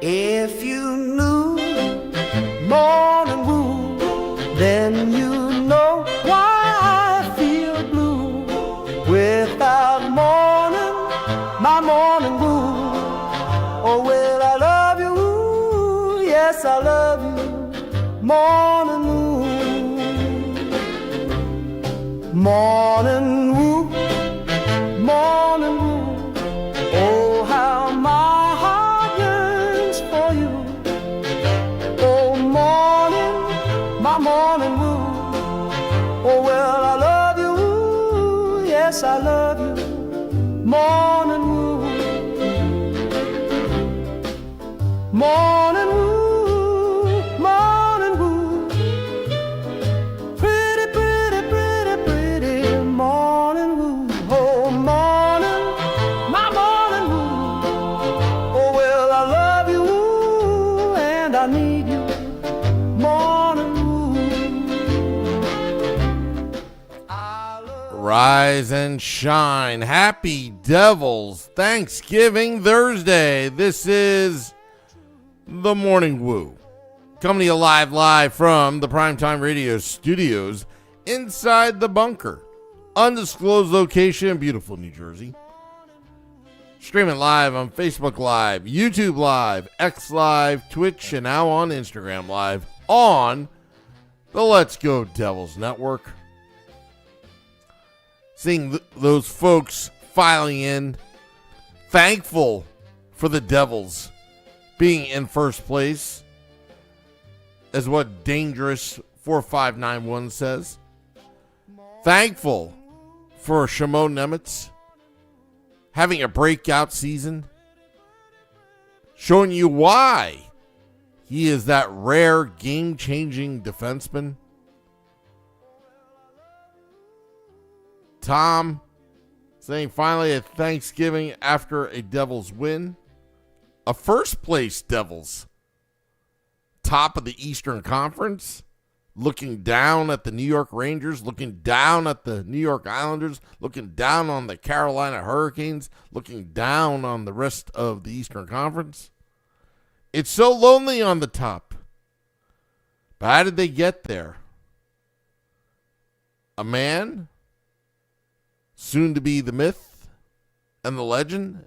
If you knew morning wood, then you know why I feel blue. Without morning, my morning wood. Oh, well, I love you, ooh, yes, I love you, morning wood. Morning wood, morning wood. Oh, how my heart yearns for you. Oh, morning, my morning wood. Oh, well, I love you, ooh, yes, I love you, morning wood. Morning wood, morning wood. Pretty, pretty, pretty, pretty morning wood. Oh, morning, my morning wood. Oh, well, I love you, ooh, and I need you, morning wood. Rise and shine. Happy Devils Thanksgiving Thursday. This is the Morning Woo, coming to you live from the Primetime Radio studios inside the bunker, undisclosed location in beautiful New Jersey. Streaming live on Facebook Live, YouTube Live, X Live, Twitch, and now on Instagram Live on the Let's Go Devils Network. Seeing those folks filing in, thankful for the Devils being in first place, as what Dangerous 4591 says. Thankful for Simon Nemec having a breakout season, showing you why he is that rare game-changing defenseman. Tom saying finally at Thanksgiving after a Devils win. A first-place Devils, top of the Eastern Conference, looking down at the New York Rangers, looking down at the New York Islanders, looking down on the Carolina Hurricanes, looking down on the rest of the Eastern Conference. It's so lonely on the top. But how did they get there? A man, soon to be the myth and the legend,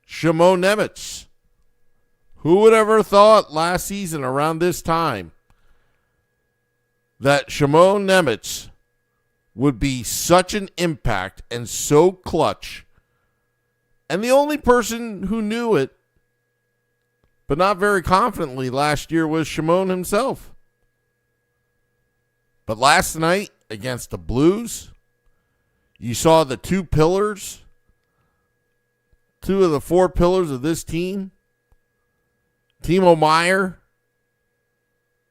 Simon Nemec. Who would ever thought last season around this time that Simon Nemec would be such an impact and so clutch? And the only person who knew it, but not very confidently last year, was Simon himself. But last night against the Blues, you saw the two of the four pillars of this team, Timo Meier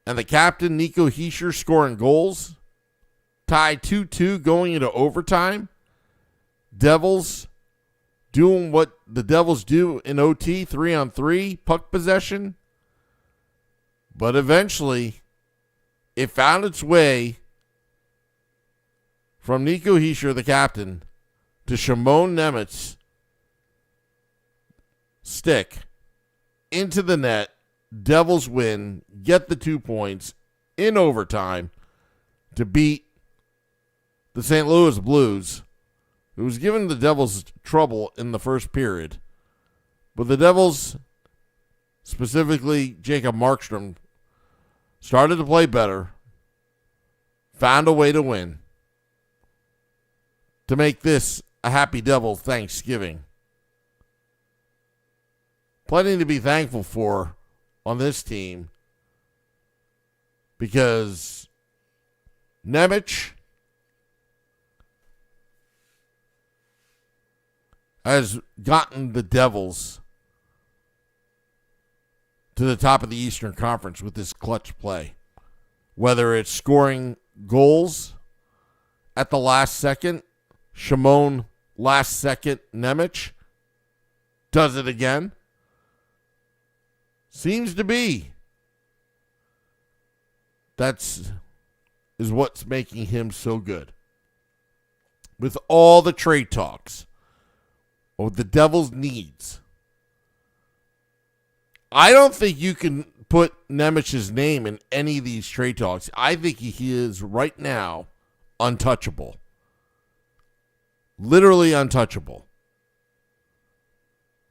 and the captain, Nico Hischier, scoring goals. Tied 2-2 going into overtime. Devils doing what the Devils do in OT, 3-on-3, puck possession. But eventually, it found its way from Nico Hischier, the captain, to Simon Nemec stick into the net. Devils win, get the 2 points in overtime to beat the St. Louis Blues, who was giving the Devils trouble in the first period. But the Devils, specifically Jacob Markstrom, started to play better, found a way to win, to make this a happy Devil Thanksgiving. Plenty to be thankful for on this team, because Nemec has gotten the Devils to the top of the Eastern Conference with this clutch play. Whether it's scoring goals at the last second, Simon last second Nemec does it again. Seems to be. Is what's making him so good. with all the trade talks, or the Devils' needs, I don't think you can put Nemec's name in any of these trade talks. I think he is right now untouchable. Literally untouchable.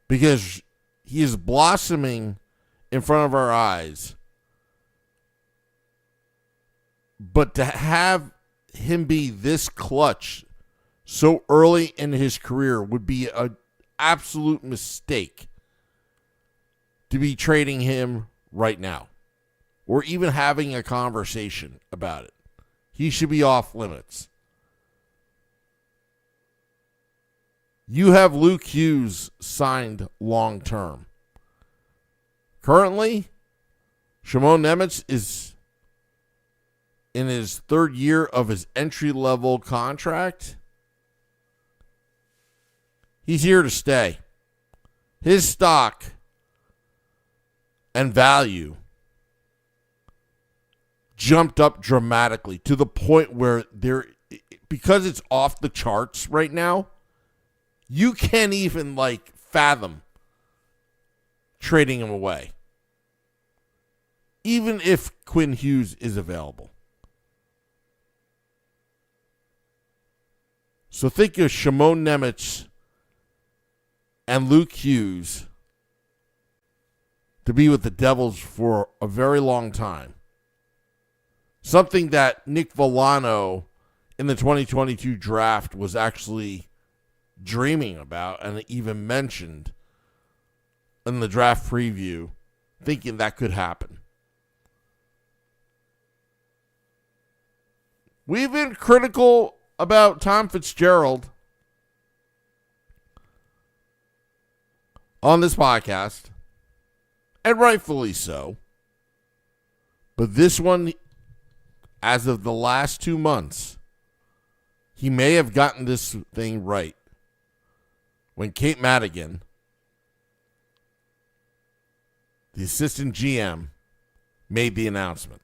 Because he is blossoming in front of our eyes. But to have him be this clutch so early in his career would be an absolute mistake to be trading him right now, or even having a conversation about it. He should be off limits. You have Luke Hughes signed long term. Currently, Simon Nemec is in his third year of his entry-level contract. He's here to stay. His stock and value jumped up dramatically to the point where because it's off the charts right now, you can't even fathom trading him away, even if Quinn Hughes is available. So think of Simon Nemec and Luke Hughes to be with the Devils for a very long time. Something that Nick Villano in the 2022 draft was actually dreaming about and even mentioned in the draft preview, thinking that could happen. We've been critical about Tom Fitzgerald on this podcast, and rightfully so. But this one, as of the last 2 months, he may have gotten this thing right. When Kate Madigan, the assistant GM, made the announcement.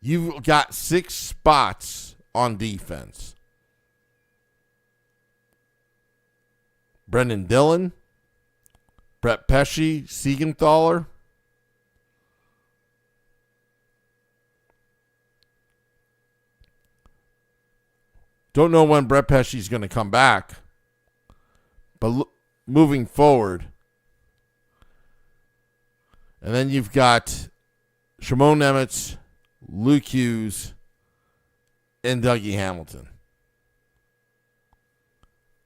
You've got 6 spots on defense. Brendan Dillon, Brett Pesce, Siegenthaler. Don't know when Brett Pesce is going to come back, but moving forward. And then you've got Simon Nemec, Luke Hughes, and Dougie Hamilton.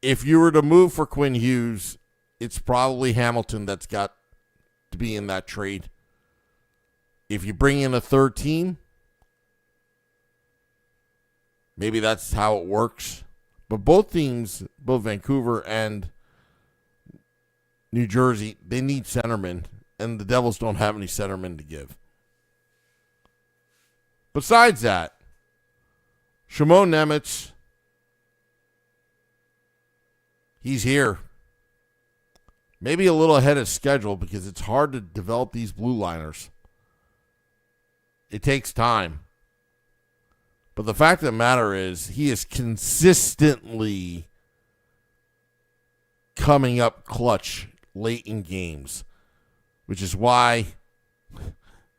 If you were to move for Quinn Hughes, it's probably Hamilton that's got to be in that trade. If you bring in a third team, maybe that's how it works. But both teams, both Vancouver and New Jersey, they need centermen, and the Devils don't have any centermen to give. Besides that, Simon Nemec, he's here. Maybe a little ahead of schedule because it's hard to develop these blue liners. It takes time. But the fact of the matter is, he is consistently coming up clutch late in games, which is why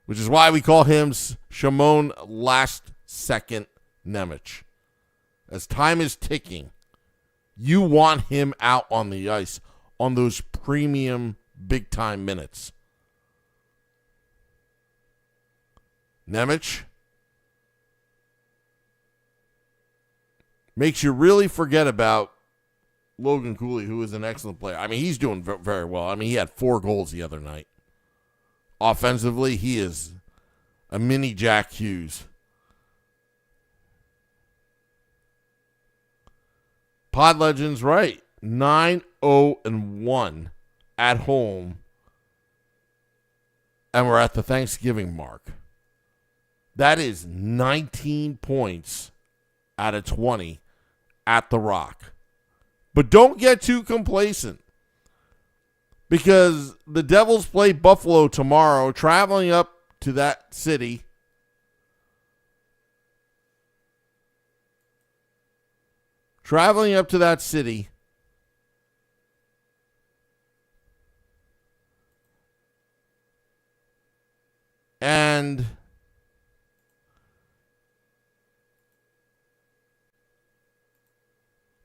we call him Simon Last Second Nemec. As time is ticking, you want him out on the ice on those premium big-time minutes. Nemec makes you really forget about Logan Cooley, who is an excellent player. I mean, he's doing very well. I mean, he had 4 goals the other night. Offensively, he is a mini Jack Hughes. Pod Legend's right. 9-0-1 at home. And we're at the Thanksgiving mark. That is 19 points out of 20 at the Rock. But don't get too complacent, because the Devils play Buffalo tomorrow, traveling up to that city. traveling up to that city and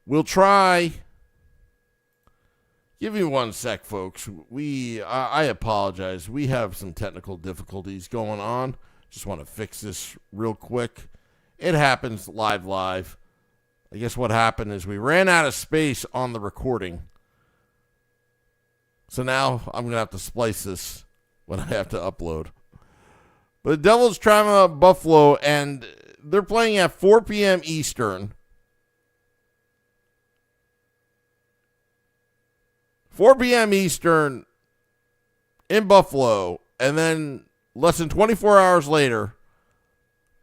we'll try. Give me 1 sec, folks. I apologize. We have some technical difficulties going on. Just want to fix this real quick. It happens live. I guess what happened is we ran out of space on the recording. So now I'm going to have to splice this when I have to upload. But the Devils traveling up Buffalo, and they're playing at 4 p.m. Eastern. 4 p.m. Eastern in Buffalo, and then less than 24 hours later,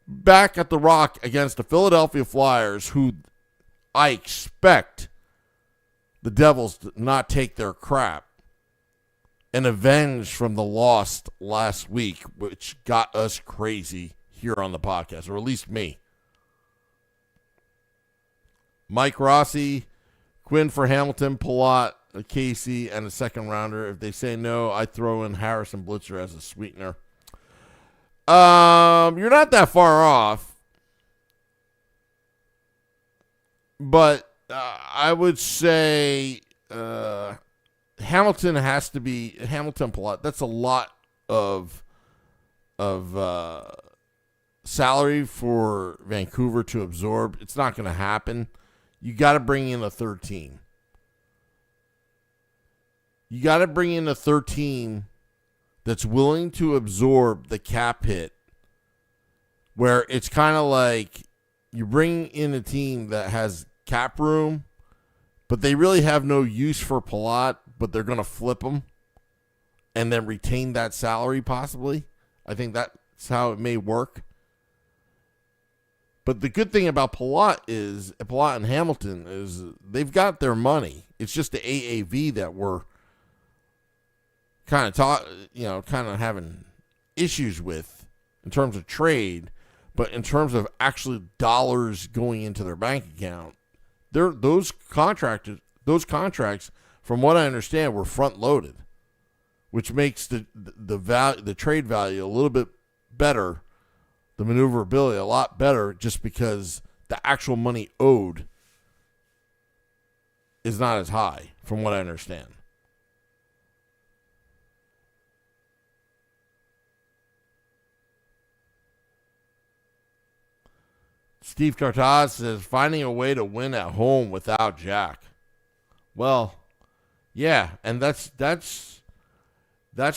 back at the Rock against the Philadelphia Flyers, who I expect the Devils to not take their crap and avenge from the loss last week, which got us crazy here on the podcast, or at least me. Mike Rossi, Quinn for Hamilton, Palat, Casey, and a second rounder. If they say no, I throw in Harrison Blitzer as a sweetener. You're not that far off, but I would say Hamilton has to be Hamilton Palat. That's a lot of salary for Vancouver to absorb. It's not going to happen. You got to bring in a third team. You got to bring in a third team that's willing to absorb the cap hit, where it's kind of like you bring in a team that has cap room, but they really have no use for Palat, but they're going to flip him and then retain that salary possibly. I think that's how it may work. But the good thing about Palat and Hamilton is they've got their money. It's just the AAV that we're kind of having issues with in terms of trade, but in terms of actually dollars going into their bank account, those contracts, from what I understand, were front loaded, which makes the trade value a little bit better, the maneuverability a lot better, just because the actual money owed is not as high, from what I understand. Steve Tartaz says, finding a way to win at home without Jack. Well, yeah, and that's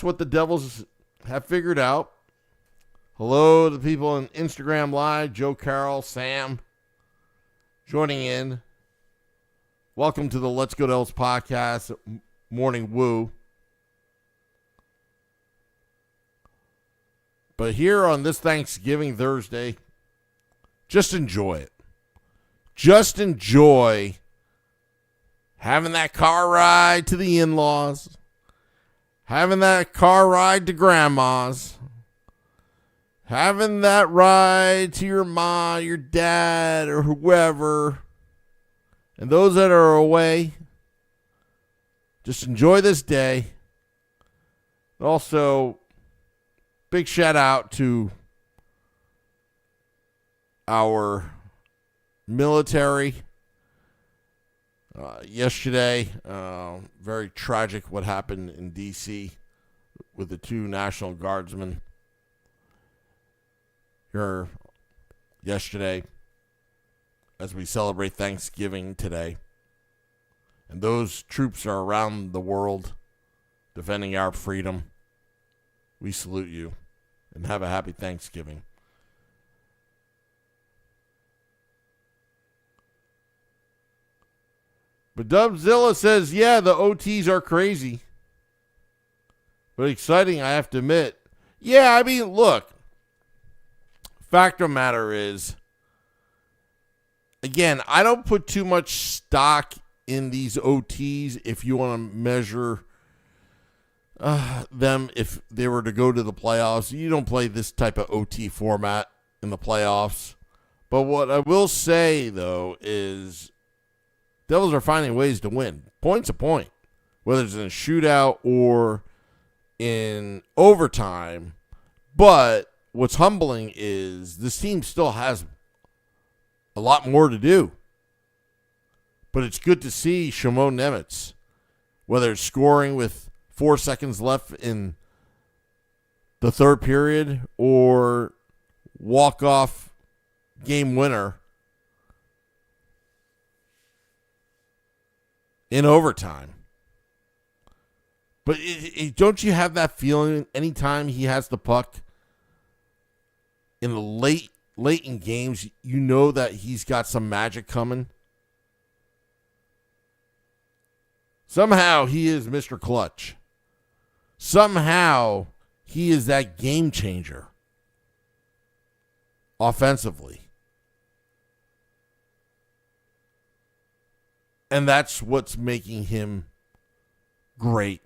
what the Devils have figured out. Hello to the people on Instagram Live, Joe Carroll, Sam, joining in. Welcome to the Let's Go Devils podcast, Morning Woo. But here on this Thanksgiving Thursday, just enjoy it. Just enjoy having that car ride to the in-laws, having that car ride to grandma's, having that ride to your mom, your dad, or whoever. And those that are away, just enjoy this day. Also, big shout out to our military. Yesterday, very tragic what happened in D.C. with the 2 National Guardsmen here yesterday as we celebrate Thanksgiving today. And those troops are around the world defending our freedom. We salute you and have a happy Thanksgiving. But Dubzilla says, yeah, the OTs are crazy. But exciting, I have to admit. Yeah, I mean, look. Fact of the matter is, again, I don't put too much stock in these OTs if you want to measure them if they were to go to the playoffs. You don't play this type of OT format in the playoffs. But what I will say, though, is Devils are finding ways to win. Point's a point. Whether it's in a shootout or in overtime. But what's humbling is this team still has a lot more to do. But it's good to see Simon Nemec, whether it's scoring with 4 seconds left in the third period or walk-off game winner in overtime. But don't you have that feeling anytime he has the puck in the late in games, you know that he's got some magic coming? Somehow he is Mr. Clutch. Somehow he is that game changer offensively. And that's what's making him great.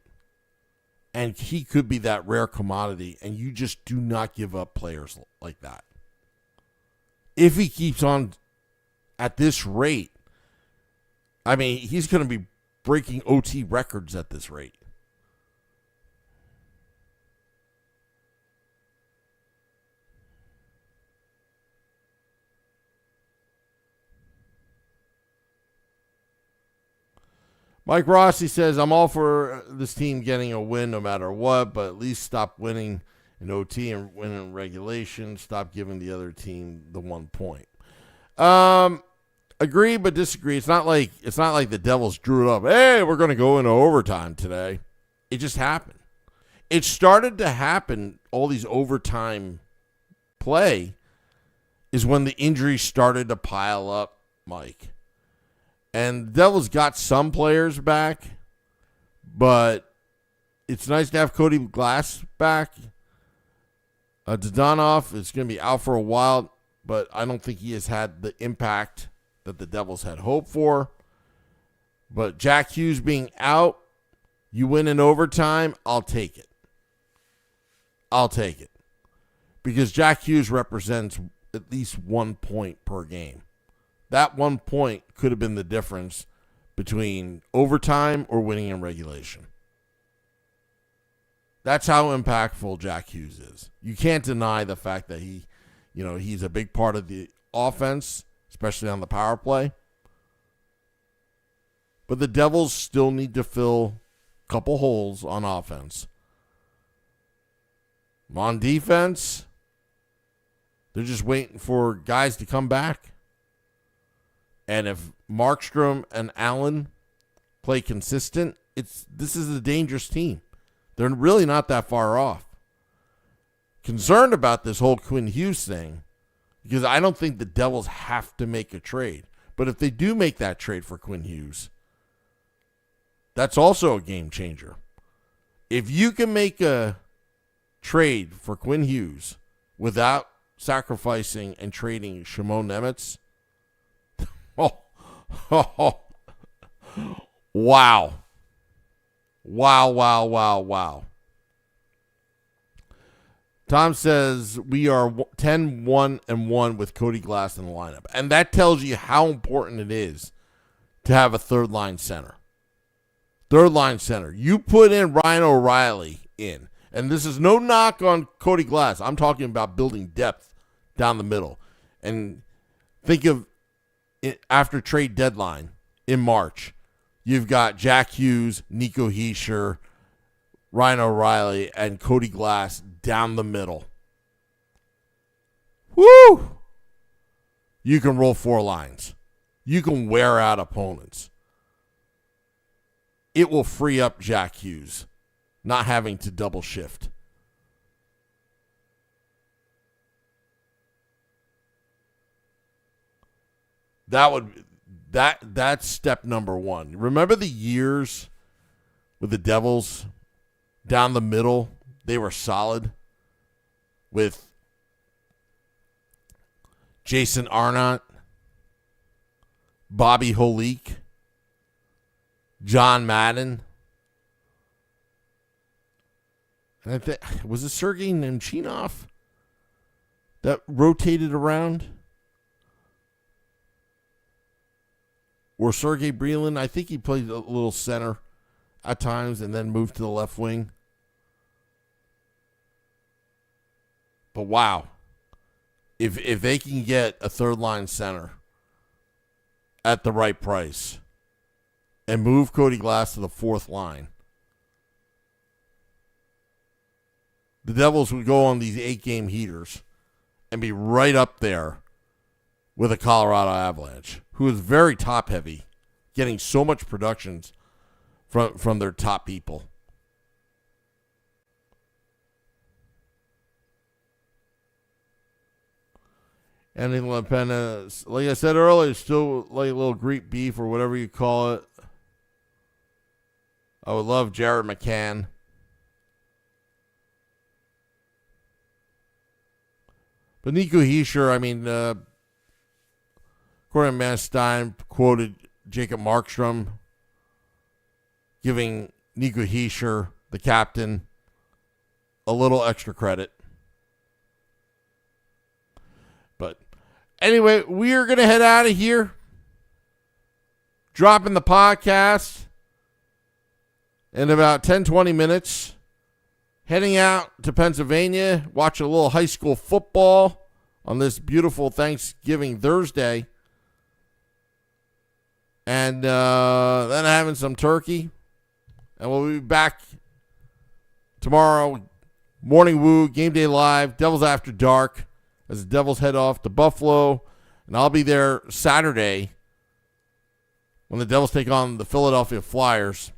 And he could be that rare commodity, and you just do not give up players like that. If he keeps on at this rate, I mean, he's going to be breaking OT records at this rate. Mike Rossi says, I'm all for this team getting a win no matter what, but at least stop winning in OT and winning in regulation. Stop giving the other team the 1 point. Agree but disagree. It's not like the Devils drew it up. Hey, we're going to go into overtime today. It just happened. It started to happen, all these overtime play, is when the injuries started to pile up, Mike. And the Devils got some players back, but it's nice to have Cody Glass back. Dodonov is going to be out for a while, but I don't think he has had the impact that the Devils had hoped for. But Jack Hughes being out, you win in overtime, I'll take it. I'll take it. Because Jack Hughes represents at least 1 point per game. That 1 point could have been the difference between overtime or winning in regulation. That's how impactful Jack Hughes is. You can't deny the fact that he's a big part of the offense, especially on the power play. But the Devils still need to fill a couple holes on offense. On defense, they're just waiting for guys to come back. And if Markstrom and Allen play consistent, this is a dangerous team. They're really not that far off. Concerned about this whole Quinn Hughes thing, because I don't think the Devils have to make a trade. But if they do make that trade for Quinn Hughes, that's also a game changer. If you can make a trade for Quinn Hughes without sacrificing and trading Simon Nemec, wow. Wow. Tom says we are 10-1-1 with Cody Glass in the lineup. And that tells you how important it is to have a third line center. Third line center. You put in Ryan O'Reilly in. And this is no knock on Cody Glass. I'm talking about building depth down the middle. And think of it after trade deadline in March. You've got Jack Hughes, Nico Hischier, Ryan O'Reilly, and Cody Glass down the middle. Woo! You can roll 4 lines. You can wear out opponents. It will free up Jack Hughes, not having to double shift. That's step number 1. Remember the years with the Devils down the middle? They were solid with Jason Arnott, Bobby Holik, John Madden. And I think, was it Sergei Nemchinov that rotated around? or Sergei Brelin. I think he played a little center at times and then moved to the left wing. But wow, if they can get a third-line center at the right price and move Cody Glass to the fourth line, the Devils would go on these 8-game heaters and be right up there with a Colorado Avalanche, who is very top-heavy, getting so much productions from their top people. And like I said earlier, still like a little Greek beef or whatever you call it. I would love Jared McCann. But Nico Hischier, I mean, according to Matt Stein, quoted Jacob Markstrom giving Nico Hischier, the captain, a little extra credit. But anyway, we are going to head out of here. Dropping the podcast in about 10-20 minutes. Heading out to Pennsylvania, watch a little high school football on this beautiful Thanksgiving Thursday. And then having some turkey. And we'll be back tomorrow. Morning Woo, Game Day Live, Devils After Dark, as the Devils head off to Buffalo. And I'll be there Saturday when the Devils take on the Philadelphia Flyers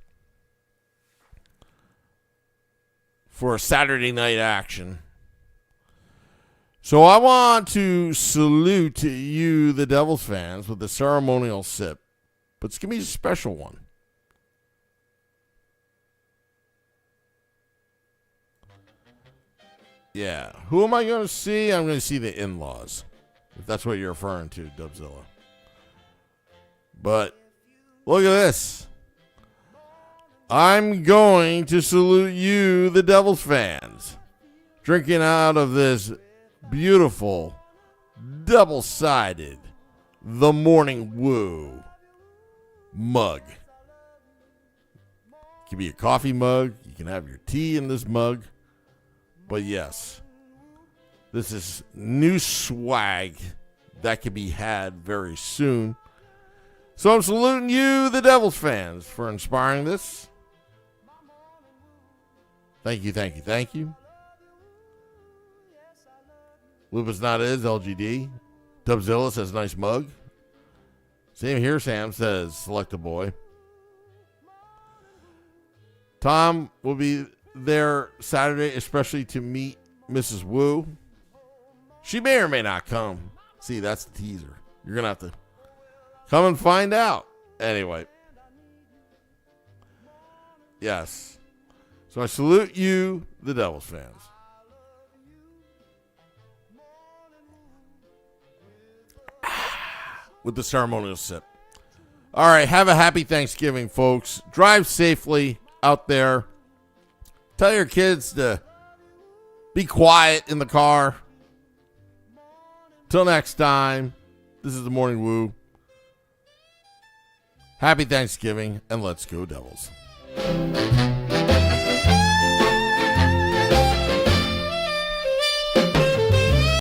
for a Saturday night action. So I want to salute you, the Devils fans, with the ceremonial sip. But it's going to be a special one. Yeah. Who am I going to see? I'm going to see the in-laws, if that's what you're referring to, Dubzilla. But look at this. I'm going to salute you, the Devils fans, drinking out of this beautiful, double-sided, The Morning Woo mug. It can be a coffee mug. You can have your tea in this mug. But yes, this is new swag that can be had very soon. So I'm saluting you, the Devils fans, for inspiring this. Thank you, thank you, thank you. Lupus Not Is, LGD. Dubzilla says, nice mug. Same here, Sam says, select a boy. Tom will be there Saturday, especially to meet Mrs. Wu. She may or may not come. See, that's the teaser. You're going to have to come and find out. Anyway. Yes. So I salute you, the Devils fans. With the ceremonial sip. All right, have a happy Thanksgiving, folks. Drive safely out there. Tell your kids to be quiet in the car. Till next time, this is the Morning Woo. Happy Thanksgiving, and let's go Devils.